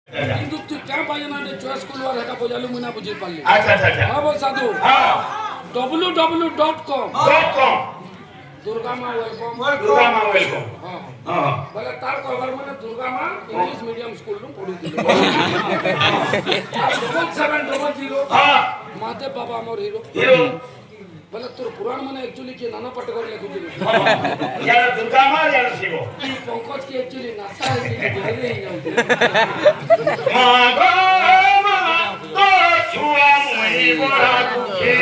কিন্তু তুই क्या बाजना ने चॉइस करवार हेटा बजालू मुना बुझी पाली। अच्छा अच्छा अच्छा हां बोल साधु। हां www.com .com दुर्गा मां वेलकम दुर्गा मां वेलकम हां हां बोले तार कवर माने दुर्गा मां इंग्लिश मीडियम स्कूल नु पढु दिले 7700 हां महादेव बाबा मोर हीरो हीरो बोले तोर पुराण माने एक्चुअली के नाना पटकर लिखु दिले यार दुर्गा मां यार शिव पंकज के एक्चुअली नासा है कि बोले ही जाऊ मां गो छुआ मुई बोरा के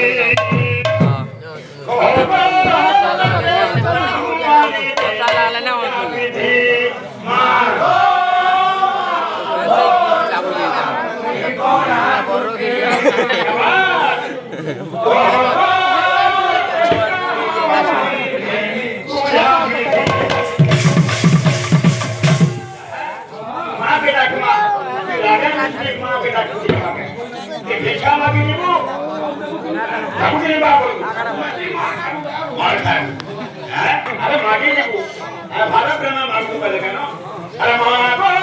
अरे मागे नको अरे भारत प्रेमा मागू पहिले का ना अरे मागो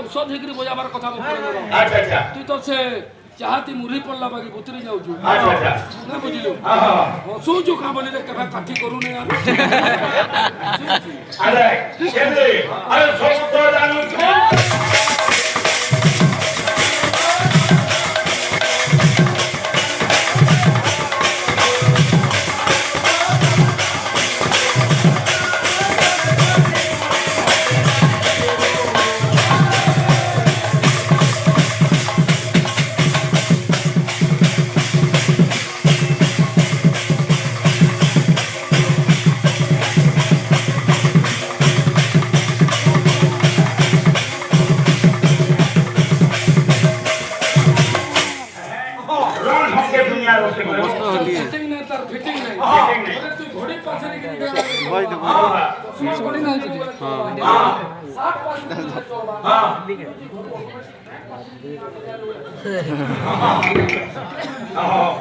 औषध हेकरी बजाबार कथा अच्छा अच्छा तू तो से चाहती मुरी पड़ला बाकी बुतरी जाऊ छु अच्छा अच्छा ना बुझिलु हां सोचू का बोले रे कबा काठी करू ने यार अरे केदे अरे सब तो जानू छु हाँ